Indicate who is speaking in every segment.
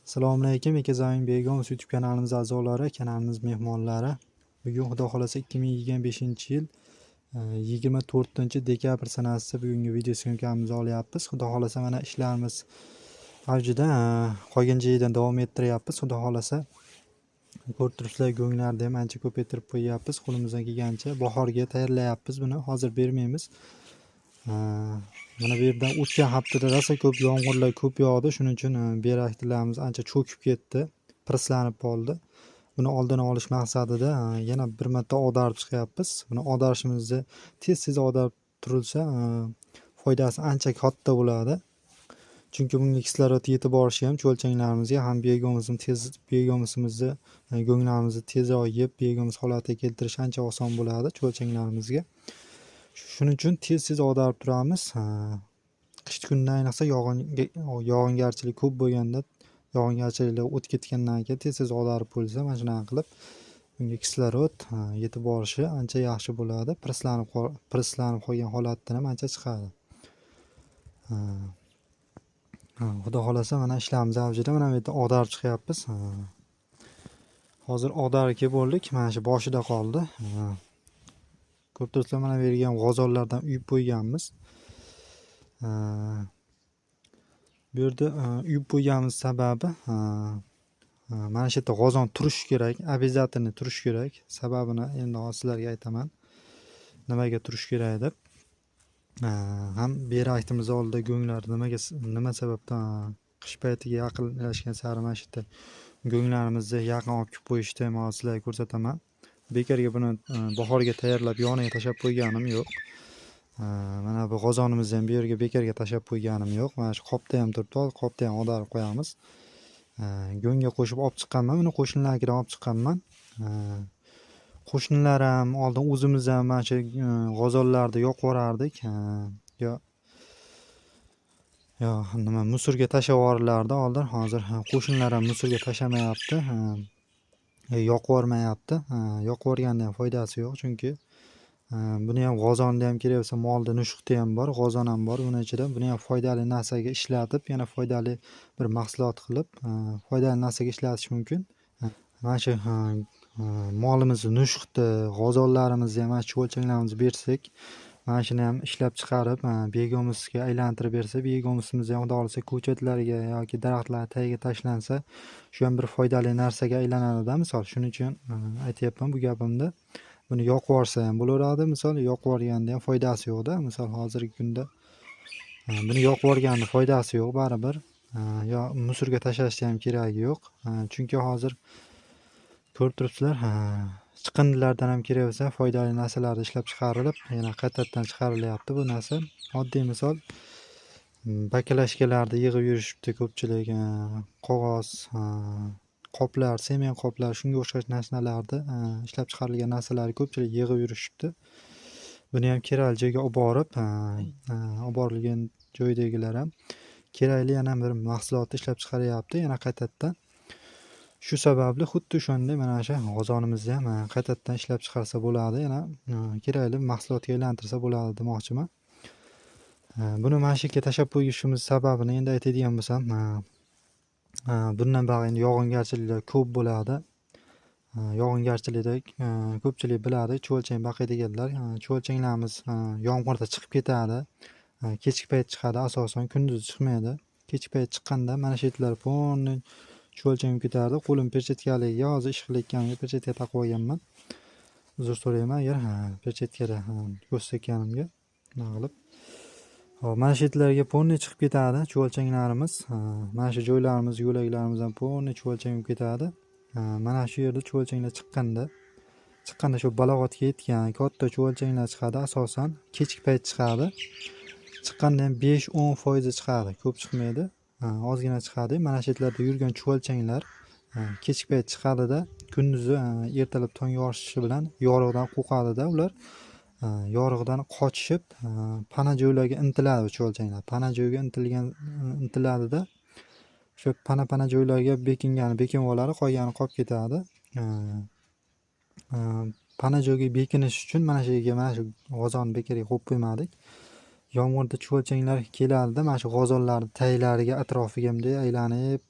Speaker 1: Assalomu alaykum, Ekazoying Begomov YouTube kanalimiz a'zolari, kanalimiz mehmonlari. Bugun Xudo xolasa 2025-yil 24-dekabr sanasi bugungi video syomkamizni olyapmiz. Xudo xolasa mana ishlarimiz avjida, qolgan joyidan davom ettiryapmiz. Xudo xolasa ko'rib turibsizlar, go'nglarni ham ancha ko'paytirib qo'yyapmiz. Qo'limizdan kelgancha bahorga tayyorlayapmiz buni. Hozir bermaymiz. Mana bu yerdan o'tgan haftada rosa ko'p yomg'irlar ko'p yog'di, shuning uchun beraklarimiz ancha cho'kib ketdi, pirslanib qoldi. Buni oldini olish maqsadida yana bir marta ag'darib chiqyapmiz. Buni ag'darishimizni tez ag'darib turilsa foydasi ancha katta bo'ladi. Chunki bunga kislorod yetib borishi ham cho'lchanlarimizga ham begomimizni go'nglarimizni tezroq yeb begomimiz holatiga keltirish ancha oson bo'ladi cho'lchanlarimizga. Shuning uchun tez ag'darib turamiz. Qish kunida ayniqsa yog'ingarchilik ko'p bo'lganda, yog'ingarchiliklar o'tib ketgandan keyin tez ag'darib bo'lsa, mana shunaqa qilib bunga kislorod yetib borishi ancha yaxshi bo'ladi. Pirslanib qolgan holatdan ham ancha chiqadi. Xudo xolasa mana ishlarimiz avjida, mana bu yerda ag'darib chiqyapmiz. Hozir ag'darib kelib bo'ldik, mana shu boshida qoldi. Ko'rib turibsizlar, mana bu yerga ham g'ozonlardan uyib qo'yganmiz. Bu yerda uyib qo'yganimiz sababi mana shu yerda g'ozon turishi kerak, обязательно turishi kerak. Sababini endi hozir sizlarga aytaman. Nimaga turishi kerak deb. Ham berakimiz oldida go'nglar nima sababdan qish paytiga yaqinlashgan sari mana shu yerda go'nglarimizni yaqin olib kelib qo'yishdi. Men sizlarga ko'rsataman. Bekarga buni bahorga tayyorlab yoniga tashlab qo'yganim yo'q. Mana bu g'ozonimizni ham bu yerga bekarga tashlab qo'yganim yo'q. Mana shu qopda ham turibdi, qopda ham ag'darib qo'yamiz. Go'ngga qo'shib olib chiqqanman, buni qo'shnilarnikidan olib chiqqanman. Qo'shnilar ham oldin o'zimiz ham mana shu g'ozonlarni yoqib yuborardik. Yo nima musorga tashlab yuborlardi oldin. Hozir qo'shnilar ham musorga tashlamayapti. Yoqib yubormayapti. Yoqib yuborganda ham foydasi yo'q, chunki buni ham g'ozonni ham kerak bo'lsa, molda nushuqda ham bor, g'ozon ham bor. Buning ichida buni ham foydali narsaga ishlatib, yana foydali bir mahsulot qilib, foydali narsaga ishlatish mumkin. Mana shu molimizni nushuqda, g'ozonlarimizni ham mana shu cho'lchanglarimizni bersak, mana shuni ham ishlab chiqarib, begomimizga aylantirib bersa, begomimiz ham xudo xolasa ko'chatlarga yoki daraxtlar tagiga tashlansa, shu ham bir foydali narsaga aylanadi-da, misol. Shuning uchun aytayapman bu gapimni. Buni yoqib yuborsa ham bo'laveradi, misol, yoqib yuborganda ham foydasi yo'q-da. Misol hozirgi kunda buni yoqib yuborganda foydasi yo'q baribir. Yo musorga tashlashda ham keragi yo'q. Chunki hozir ko'rib turibsizlar, chiqindilardan ham kerak bo'lsa foydali narsalar ishlab chiqarilib, yana qaytadan chiqarilyapti bu narsa. Oddiy misol, bakalashkalarni yig'ib yurishibdi ko'pchilik, qog'oz, qoplar, semen qoplar, shunga o'xshash narsalarni ishlab chiqarilgan narsalarni ko'pchilik yig'ib yurishibdi. Buni ham kerakli joyga olib borilgan joydagilar ham kerakli yana bir mahsulotni ishlab chiqaryapti, yana qaytadan. Shu sababli xuddi o'shanday mana shu g'ozonimizni ham qaytadan ishlab chiqarsa bo'ladi, yana kerakli mahsulotga aylantirsa bo'ladi demoqchiman. Buni mana shu yerga tashlab qo'yishimiz sababini endi aytadigan bo'lsam, bundan bog'liq endi yog'ingarchiliklar ko'p bo'ladi. Yog'ingarchilikda ko'pchilik biladi, cho'lchang boqadiganlar. Cho'lchanglarimiz yomg'irda chiqib ketadi. Kechki payt chiqadi, asosan kunduz chiqmaydi. Kechki payt chiqqanda mana shu yerlar polniy cho'lchang ketardi. Qo'lim perchetkaliga hozir ish qilayotganimga perchetka taqib olganman. Uzr so'rayman agar perchetkada ko'rsatganimga nima qilib. Hop, mana shu yerlarga polniy chiqib ketadi cho'lchanglarimiz. Mana shu joylarimiz, yo'laklarimiz ham polniy cho'lchang ketadi. Mana shu yerda cho'lchanglar chiqqanda shu balog'atga yetgan katta cho'lchanglar chiqadi, asosan kechki payt chiqadi. Chiqqanda ham 5-10% chiqadi, ko'p chiqmaydi. Ozgina chiqadi. Mana shu yerlarda yurgan cho'lchanglar kechki payt chiqadi-da, kunduzi ertalab tong yorishishi bilan yorug'dan qo'rqadi-da ular. Yorug'dan qochishib, pana joylarga intiladi cho'lchanglar. Pana joyga intiladi-da. Shu pana joylarga bekinib oladi, qolgani qolib ketadi. Pana joyga bekinish uchun mana shu yerga mana shu g'ozon bekarga qo'yib qo'ymadik. Yomg'irda cho'lchanglar keladi-da, mana shu g'ozonlarning taglariga, atrofiga bunday aylanib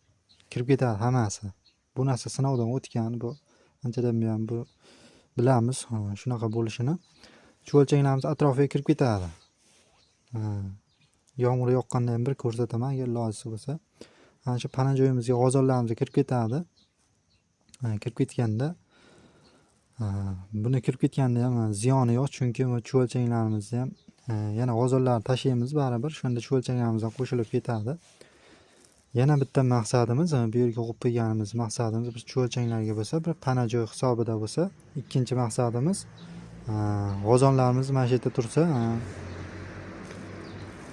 Speaker 1: kirib ketadi hammasi. Bu narsa sinovdan o'tgan, bu anchadan buyon bu bilamiz shunaqa bo'lishini. Chuvalchanglarimiz atrofiga kirib ketadi. Yomg'ir yoqqandan bir ko'rsataman agar ilojisi bo'lsa. Ana shu pana joyimizga g'ozonlarimizga kirib ketadi. Kirib ketganda buni kirib ketganda ham ziyoni yo'q, chunki bu chuvalchanglarimizni ham yana g'ozonlarni tashlaymiz baribir, shunda chuvalchanglarimiz ham qo'shilib ketadi. Yana bitta maqsadimiz, bu yerga qo'yib qo'yganimiz maqsadimiz bir chuvalchanglarga bo'lsa, bir pana joy hisobida bo'lsa, ikkinchi maqsadimiz g'ozonlarimiz mana shu yerda tursa,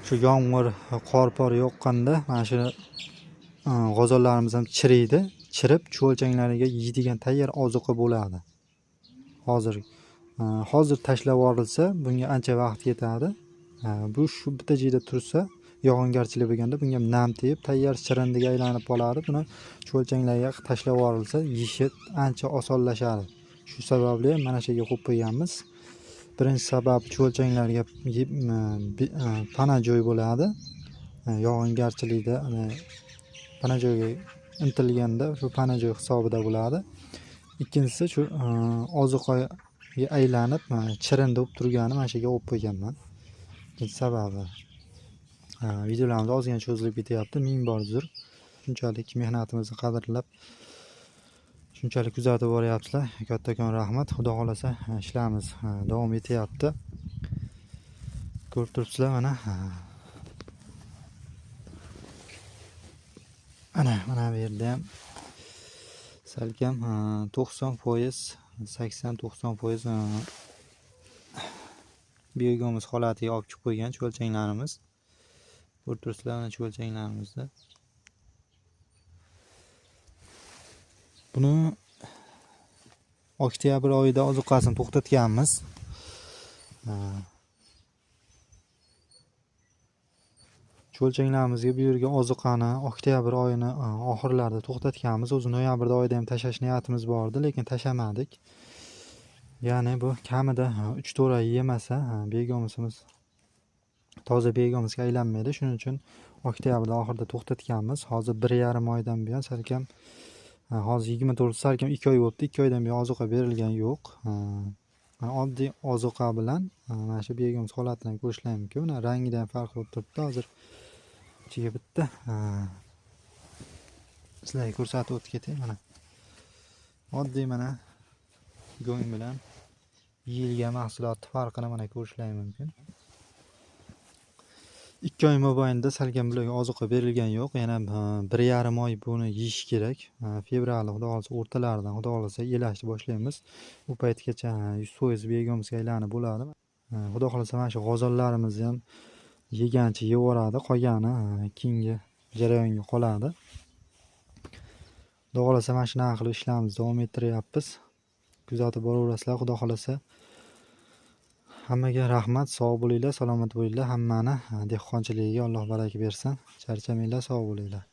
Speaker 1: shu yomg'ir, qor-por yoqqanda mana shu g'ozonlarimiz ham chiriydi. Chirib chuvalchanglariga yeydigan tayyor ozuqa bo'ladi. Hozir tashlab yuborilsa, bunga ancha vaqt ketadi. Bu shu bitta joyda tursa, yog'ingarchilik bo'lganda bunga nam tegib, tayyor chirindiga aylanib qoladi. Buni chuvalchanglarga tashlab yuborilsa, yeyishi ancha osonlashadi. Shu sababli mana shu yerga qo'yib qo'yganmiz. Birinchi sabab chuvalchanglarga pana joy bo'ladi. Yog'ingarchilikda pana joyga intilganda shu pana joy hisobida bo'ladi. Ikkinchisi shu ozuqaga aylanib chirinda bo'lib turgani mana shu yerga qo'yib qo'yganman. Ikkinchi sababi. Videolarimiz ozgina cho'zilib ketyapti. Ming bor uzr. Shunchalik mehnatimizni qadrlab shunchalik kuzatib boryapsizlar. Kattakon rahmat. Xudo xolasa ishlarimiz davom etyapti. Ko'rib turibsizlar mana. Mana bu yerda ham salkam 90%, 80-90% biogomiz holatiga olib chiqib qo'ygan chuvalchanglarimiz. Ko'rib turibsizlar mana chuvalchanglarimizni. Buni oktyabr oyida ozuqasini to'xtatganmiz. Chuvalchanglarimizga bu yerga ozuqani oktyabr oyini oxirlarida to'xtatganmiz. O'zi noyabr oyida ham tashlash niyatimiz bor edi, lekin tashlamadik. Ya'ni bu kamida 3-4 oy yemasa, begomimiz toza begomizga aylanmaydi. Shuning uchun oktyabr oxirida to'xtatganmiz. Hozir 1,5 oydan buyon salkam hozir 24 salkam 2 oy bo'libdi. 2 oydan buyon ozuqa berilgan yo'q. Oddiy ozuqa bilan mana shu begomimiz holatini ko'rishlar mumkin. Mana rangidan farq bo'lib turibdi. Hozir ichiga bitta sizlarga ko'rsatib o'tib ketay. Mana oddiy mana go'ng bilan yeyilgan mahsulot farqini mana ko'rishlar mumkin. 2 oy mobaynida salkam bularga ozuqa berilgan yo'q. Yana 1,5 oy buni yeyish kerak. Fevral xudo xolasa o'rtalaridan xudo xolasa elashni boshlaymiz. Bu paytgacha 100% begomizga aylanib bo'ladi. Xudo xolasa mana shu g'ozonlarimizni ham yegancha yevoradi, qolgani keyingi jarayonga qoladi. Xudo xolasa mana shunaqa qilib ishlarimizni davom ettiryapmiz. Kuzatib boraverasizlar. Xudo xolasa hammaga rahmat, sog' bo'linglar, salomat bo'linglar. Hammani dehqonchiligiga Alloh baraka bersin. Charchamanglar, sog' bo'linglar.